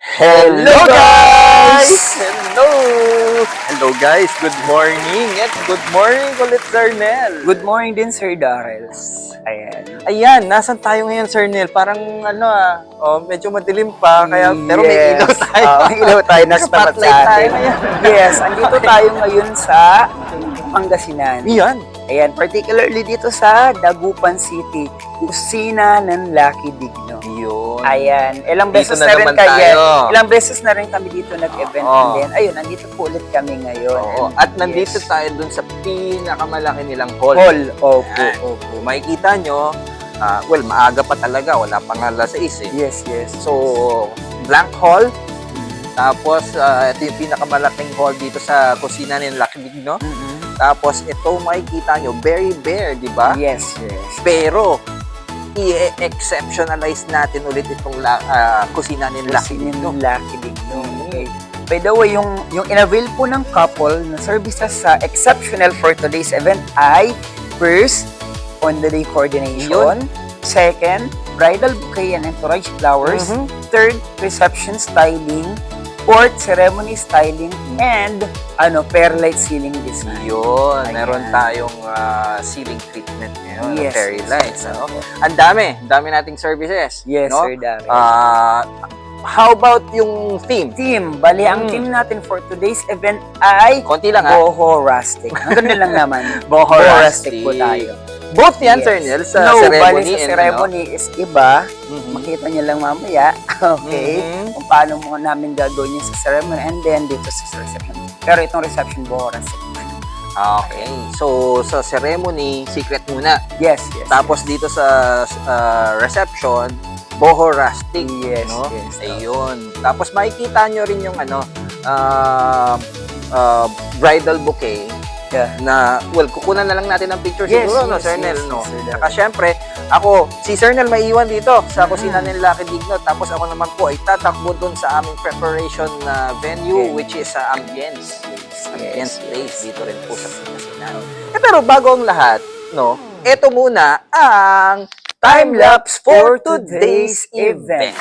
Hello guys! Hello! Hello guys, good morning at good morning ulit Sir Nel. Good morning din, Sir Darrels. Ayan. Ayan, nasan tayo ngayon Sir Nel? Parang medyo madilim pa, pero may ilaw tayo. May ilaw tayo na tapat Spotlight sa tayo atin. ngayon. Yes, andito tayo ngayon sa Pangasinan. Iyan. Ayan, particularly dito sa Dagupan City, kusina ng Lucky Digno. Yun. Ayan, ilang Dito beses na na rin naman kayo. tayo. Ilang beses na rin kami dito nag-event. Oo. And then, ayun, nandito po ulit kami ngayon. Oo. And At nandito yes. tayo dun sa pinakamalaki nilang hall. Hall. Opo, Ayan. opo. Makikita nyo, maaga pa talaga, wala pang alas 6 eh. Yes, yes. So, blank hall. Tapos, ito yung pinakamalaking hall dito sa kusina ng Lucky Digno. Mm-mm. Tapos, ito makikita nyo, very bare, di ba? Yes, yes. Pero, i-exceptionalize natin ulit itong kusina ng Lucky Kusina Digno. ng Lucky Digno. Okay. By the way, yung in-avail po ng couple na services sa exceptional for today's event ay first, on the day coordination. Second, bridal bouquet and entourage flowers. Mhm. Third, reception styling. Fourth, ceremony styling. And pair light ceiling design. Yun, Ayan. meron tayong ceiling treatment ngayon, Yes, fairy yes, lights. yes. Ano? Ang dami nating services. Yes, no? Sir Darren. How about yung theme? Team, bali ang team natin for today's event ay Konti lang ha. Boho Rustic. Hanggang na lang naman. Boho Rustic Rustic. po tayo. Both yan, Yes. Sir Nel, sa No, ceremony. bali sa and ceremony is iba. Mhm. Makita niyo lang mamaya. Okay? Mhm. Kung paano mo namin gagawin yun sa ceremony and then dito sa reception. Pero itong reception, Boho Rustic. Okay. So, sa ceremony, secret muna. Yes, yes. Tapos dito sa reception, Boho Rustic. Yes, no? yes. Ayun. Tapos makikita nyo rin yung bridal bouquet Yeah. na, kukunan na lang natin ng picture Yes, siguro, no, yes, Sir Nel, yes, no? yes, Sir Nel. Saka syempre, si Sir Nel may iwan dito sa kusina ng Lucky Digno. Tapos ako naman po ay tatakbo dun sa aming preparation na venue, Okay. which is sa Ambience. Ambience Yes, Place, dito rin po sa Pangasinan. Pero bago ang lahat, no, ito muna ang time-lapse for today's event.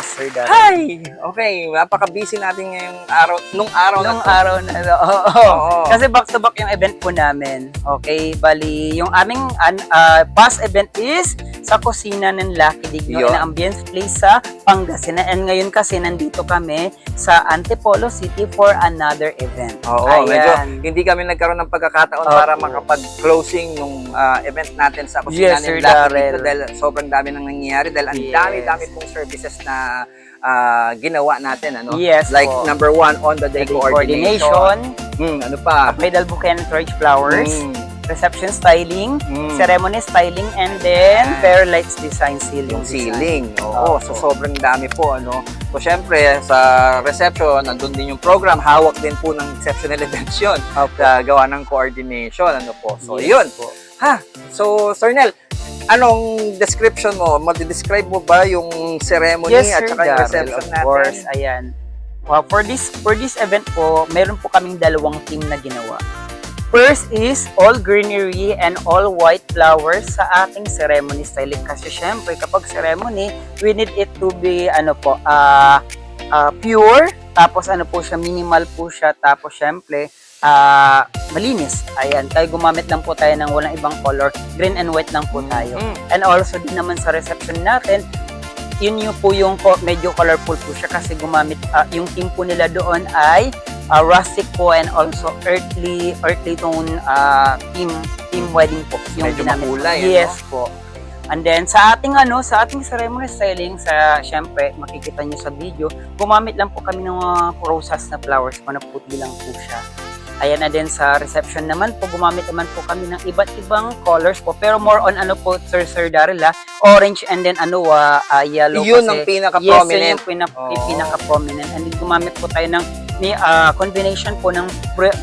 Yes, Sir Darrell. Hi! Okay, napaka-busy natin ngayong araw, nung araw na Nung to. araw na to. Oo. Kasi back-to-back yung event po namin. Okay, bali, yung aming past event is sa kusina ng Lucky Digno Yun. in Ambience Place sa Pangasinan. And ngayon kasi nandito kami sa Antipolo City for another event. Oo, medyo Ayan. hindi kami nagkaroon ng pagkakataon Opo. para makapag-closing nung event natin sa kusina Yes, Sir ng Lucky Darrell. Digno dahil sobrang dami nang nangyayari dahil ang Yes. dami-dami pong services na ginawa natin, ano? Yes Like po. number 1, on the day The coordination. Ano pa? bridal bouquet and encourage flowers, Mm, reception styling, mm. ceremony styling, and then fair lights design, ceiling Yung design. ceiling. Oo, Opo. so sobrang dami po, ano. So syempre, sa reception, nandun din yung program, hawak din po ng exceptional events yun. Opo. Sa gawa ng coordination, ano po. So Yes yun. po. Ha, so Sir Nel, anong description mo? Mag-describe mo ba yung ceremony Yes, at Sir saka yung Darrell, reception of natin? course, ayan. For this event po, meron po kaming dalawang team na ginawa. First is all greenery and all white flowers sa ating ceremony styling. Kasi syempre, kapag ceremony, we need it to be, pure. Tapos minimal po siya. Tapos syempre, malinis. Ayan, tayo gumamit lang po tayo ng walang ibang color. Green and white lang po tayo. Mm. And also din naman sa reception natin, yun po yung medyo colorful po siya kasi gumamit, yung team po nila doon ay rustic po and also earthly tone team wedding po. Yung Medyo ginamit po. makulay, Yes po. And then sa ating ceremony styling, syempre makikita niyo sa video, gumamit lang po kami ng mga rosas na flowers po na puti lang po siya. Ayan na din sa reception naman po, gumamit naman po kami ng iba't ibang colors po. Pero more on Sir Darrell, orange and then yellow. Yun kasi, ang pinaka-prominent. Yes, yun yung pinaka-prominent. And then gumamit po tayo ng combination po ng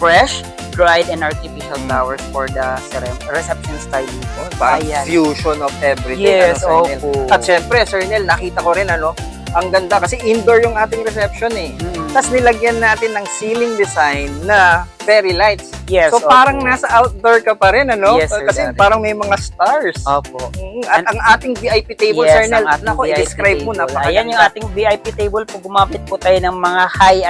fresh, dried, and artificial flowers for the reception styling po. Parang Ayan. fusion of everything. Yes, ano, Sir Nel? opo. At syempre, Sir Nel, nakita ko rin, ang ganda kasi indoor yung ating reception eh. Mm. Tapos nilagyan natin ng ceiling design na fairy lights. Yes, So parang opo. nasa outdoor ka pa rin, ano? Yes, Sir Kasi Darrell. parang may mga stars. Opo. At ang ating VIP table, Sir Nel, ang ating naku, VIP i-describe mo, table. napakaganda. Ayan yung ating VIP table po. Gumamit po tayo ng mga high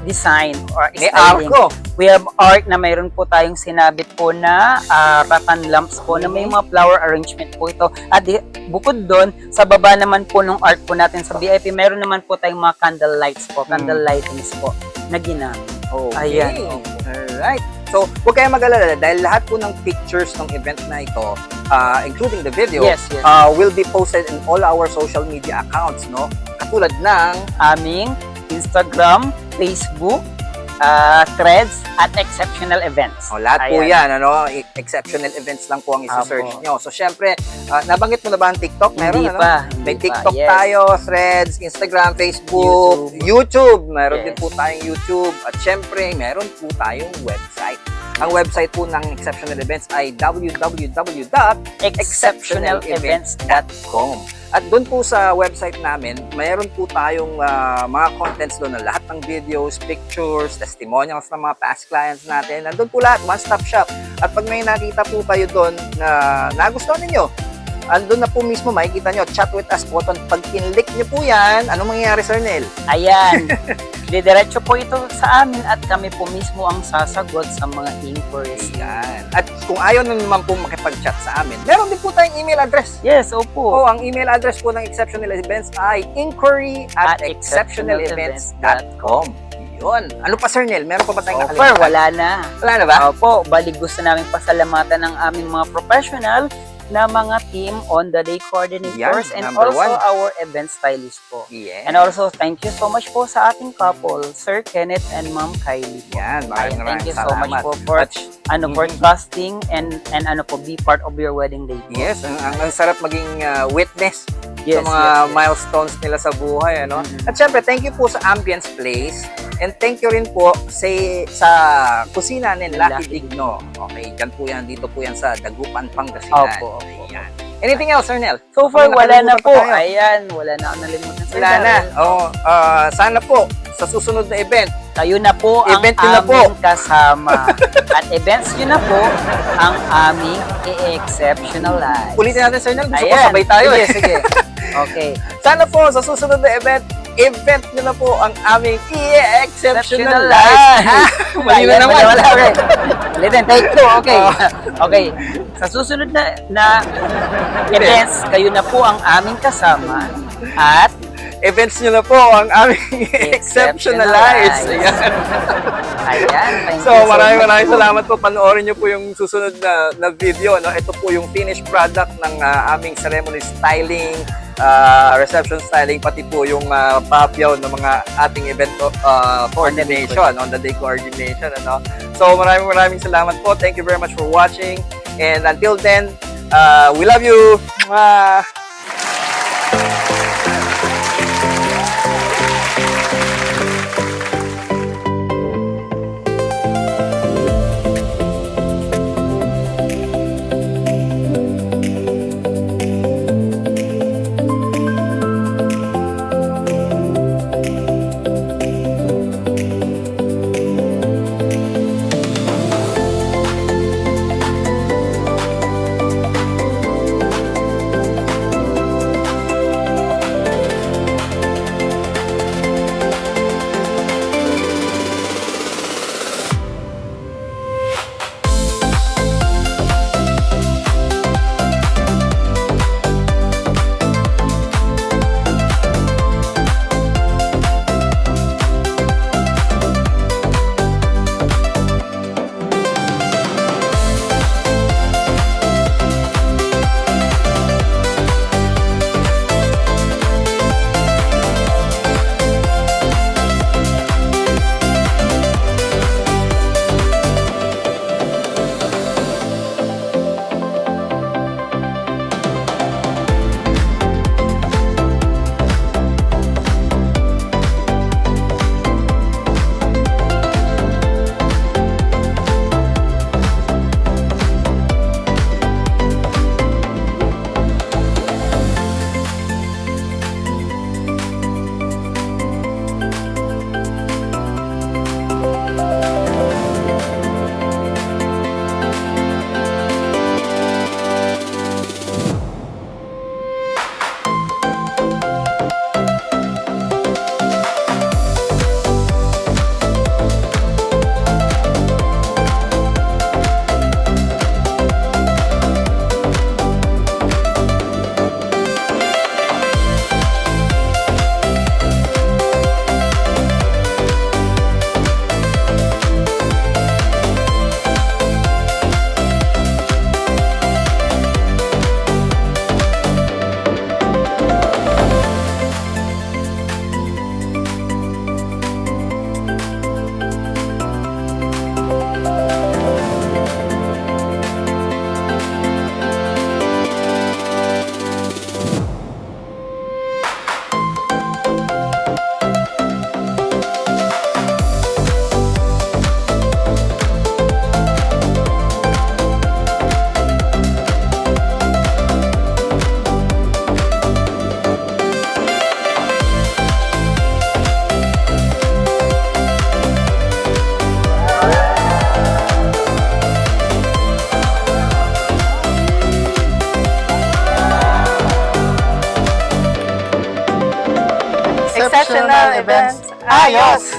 design or May styling. arco. We have art na mayroon po tayong sinabit po na rattan lamps po na may mga flower arrangement po ito. At bukod doon, sa baba naman po ng art po natin sa VIP, mayroon naman po tayong mga candle lights po, candle lightings po na ginamit. Okay. Ayan. Alright. So, huwag kayong mag-alala dahil lahat po ng pictures ng event na ito, including the video, Yes, yes. will be posted in all our social media accounts, no? Katulad ng Aming Instagram, Facebook, Threads, at Exceptional Events. lahat po Ayan. yan, ano? Exceptional events lang po ang isa-search Apo. nyo. So, syempre, nabanggit mo na ba ang TikTok? Meron, Hindi ano? pa. May hindi pa, TikTok yes. tayo, Threads, Instagram, Facebook, YouTube. Meron din Yes. po tayong YouTube. At syempre, meron po tayong website. Ang website po ng Exceptional Events ay exceptionalevents.com. At doon po sa website namin, mayroon po tayong mga contents doon na lahat ng videos, pictures, testimonials ng mga past clients natin. Nandun po lahat, one-stop shop. At pag may nakita po kayo doon na nagustuhan ninyo, andun na po mismo, makikita nyo, chat with us button. Pag kinlik nyo po yan, anong mangyayari, Sir Nel? Ayan. Didiretso po ito sa amin at kami po mismo ang sasagot sa mga inquiries. Yan. At kung ayaw na naman po makipag-chat sa amin, meron din po tayong email address. Yes, opo. Ang email address po ng Exceptional Events ay inquiry@exceptionalevents.com. Yun. Ano pa, Sir Nel? Meron pa ba tayong Offer, wala na. Wala na ba? Opo, bali gusto namin pasalamatan ng aming mga professional na mga team on the day coordinators Yan, and number also one. our event stylist po. Yeah. And also, thank you so much po sa ating couple, Sir Kenneth and Ma'am Kylie. Yan, Ayan, thank you so much salamat. po for At, for trusting and be part of your wedding day po. yes, ang sarap maging witness Yes, sa mga yes, yes. milestones nila sa buhay, ano? Mhm. At syempre, thank you po sa Ambience Place and thank you rin po sa kusina ni Lucky Lucky Digno. Okay, dyan po yan, dito po yan sa Dagupan, Pangasinan. Opo. Ayan. Anything else, Sir Nel? So far, Baka wala na nakalimutan po. pa tayo. Ayan, wala na ako nalimutan. Sir Wala na. Darrell. Sana po, sa susunod na event, Kayo na po ang Event nyo na po. aming kasama. At events nyo na po ang aming i-exceptional life. ulitin natin, Sir Nel. Gusto ko Ayan. sabay tayo Sige, eh. sige. Okay. Sana po sa susunod na event nyo na po ang aming exceptional life. Mali na naman. Ulitin, take two. Okay. Okay. Sa susunod na events, kayo na po ang aming kasama at Events nyo na po ang aming exceptionalize. Ayan. Ayan. Thank So, you maraming salamat po. Panoorin nyo po yung susunod na video. No? Ito po yung finished product ng aming ceremony styling, reception styling, pati po yung papyaw ng mga ating event coordination, on the day coordination. Ano? So, maraming salamat po. Thank you very much for watching. And until then, we love you. Mwah! Exceptional events. Ayos!